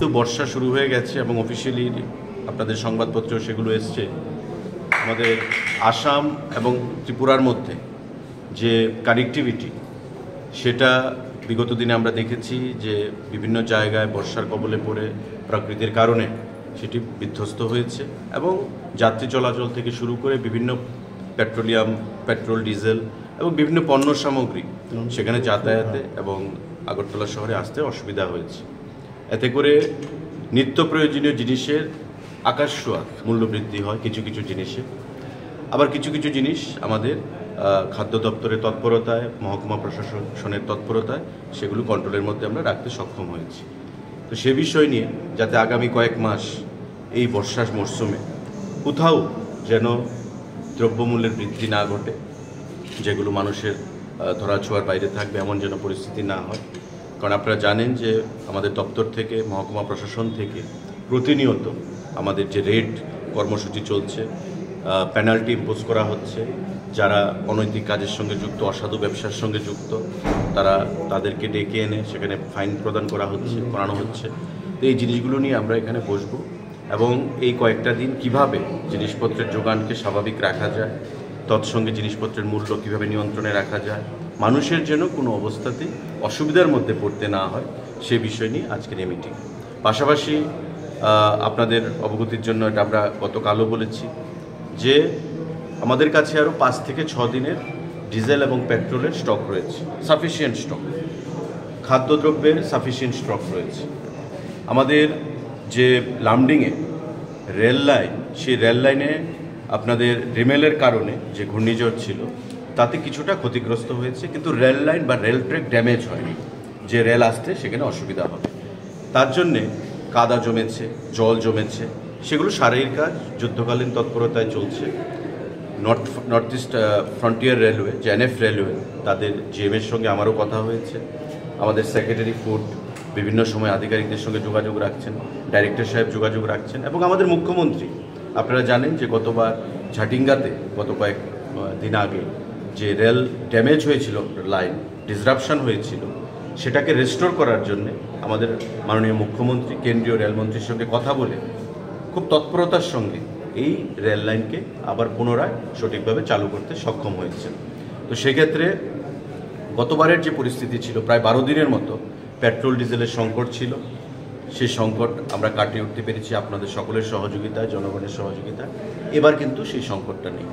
তো বর্ষা শুরু হয়ে গেছে এবং অফিসিয়ালি আপনাদের সংবাদপত্র সেগুলো এসছে। আমাদের আসাম এবং ত্রিপুরার মধ্যে যে কানেক্টিভিটি সেটা বিগত দিনে আমরা দেখেছি যে বিভিন্ন জায়গায় বর্ষার কবলে পড়ে প্রকৃতির কারণে সেটি বিধ্বস্ত হয়েছে এবং যাত্রী চলাচল থেকে শুরু করে বিভিন্ন পেট্রোলিয়াম, পেট্রোল, ডিজেল এবং বিভিন্ন পণ্য সামগ্রী সেখানে যাতায়াতে এবং আগরতলা শহরে আসতে অসুবিধা হয়েছে। এতে করে নিত্য প্রয়োজনীয় জিনিসের আকাশছোঁয়া মূল্য বৃদ্ধি হয় কিছু কিছু জিনিসে, আবার কিছু কিছু জিনিস আমাদের খাদ্য দপ্তরের তৎপরতায়, মহকুমা প্রশাসনের তৎপরতায় সেগুলো কন্ট্রোলের মধ্যে আমরা রাখতে সক্ষম হয়েছি। তো সে বিষয় নিয়ে যাতে আগামী কয়েক মাস এই বর্ষার মরশুমে কোথাও যেন দ্রব্যমূল্যের বৃদ্ধি না ঘটে, যেগুলো মানুষের ধরাছোঁয়ার বাইরে থাকবে এমন যেন পরিস্থিতি না হয়। কারণ আপনারা জানেন যে আমাদের দপ্তর থেকে, মহকুমা প্রশাসন থেকে প্রতিনিয়ত আমাদের যে রেড কর্মসূচি চলছে, পেনাল্টি ইম্পোজ করা হচ্ছে, যারা অনৈতিক কাজের সঙ্গে যুক্ত, অসাধু ব্যবসার সঙ্গে যুক্ত, তাদেরকে ডেকে এনে সেখানে ফাইন প্রদান করানো হচ্ছে। তো এই জিনিসগুলো নিয়ে আমরা এখানে বসবো এবং এই কয়েকটা দিন কিভাবে জিনিসপত্রের যোগানকে স্বাভাবিক রাখা যায়, তৎসঙ্গে জিনিসপত্রের মূল্য কিভাবে নিয়ন্ত্রণে রাখা যায়, মানুষের যেন কোনো অবস্থাতেই অসুবিধার মধ্যে পড়তে না হয়, সে বিষয় নিয়ে আজকের এই মিটিং। পাশাপাশি আপনাদের অবগতির জন্য এটা আমরা গতকালও বলেছি যে আমাদের কাছে আরও 5 থেকে 6 দিনের ডিজেল এবং পেট্রোলের স্টক রয়েছে, সাফিসিয়েন্ট স্টক, খাদ্যদ্রব্যের সাফিসিয়েন্ট স্টক রয়েছে। আমাদের যে লামডিংয়ে রেল লাইন, সেই রেল লাইনে আপনাদের রিমেলের কারণে যে ঘূর্ণিঝড় ছিল তাতে কিছুটা ক্ষতিগ্রস্ত হয়েছে, কিন্তু রেল লাইন বা রেল ট্র্যাক ড্যামেজ হয়নি, যে রেল আসতে সেখানে অসুবিধা হবে। তার জন্যে কাদা জমেছে, জল জমেছে, সেগুলো সারাইয়ের কাজ যুদ্ধকালীন তৎপরতায় চলছে। নর্থ ইস্ট ফ্রন্টিয়ার রেলওয়ে, যে এনএফ রেলওয়ে, তাদের জিএমের সঙ্গে আমারও কথা হয়েছে। আমাদের সেক্রেটারি ফুড বিভিন্ন সময় আধিকারিকদের সঙ্গে যোগাযোগ রাখছেন, ডাইরেক্টর সাহেব যোগাযোগ রাখছেন এবং আমাদের মুখ্যমন্ত্রী, আপনারা জানেন যে গতবার ঝাটিঙ্গাতে গত কয়েক দিন আগে যে রেল ড্যামেজ হয়েছিল, লাইন ডিসরাপশন হয়েছিল, সেটাকে রেস্টোর করার জন্য আমাদের মাননীয় মুখ্যমন্ত্রী কেন্দ্রীয় রেলমন্ত্রীর সঙ্গে কথা বলে খুব তৎপরতার সঙ্গে এই রেল লাইনকে আবার পুনরায় সঠিকভাবে চালু করতে সক্ষম হয়েছেন। তো সেক্ষেত্রে গতবারের যে পরিস্থিতি ছিল, প্রায় 12 দিনের মতো পেট্রোল ডিজেলের সংকট ছিল, সেই সংকট আমরা কাটিয়ে উঠতে পেরেছি আপনাদের সকলের সহযোগিতায়, জনগণের সহযোগিতায়। এবার কিন্তু সেই সংকটটা নেই।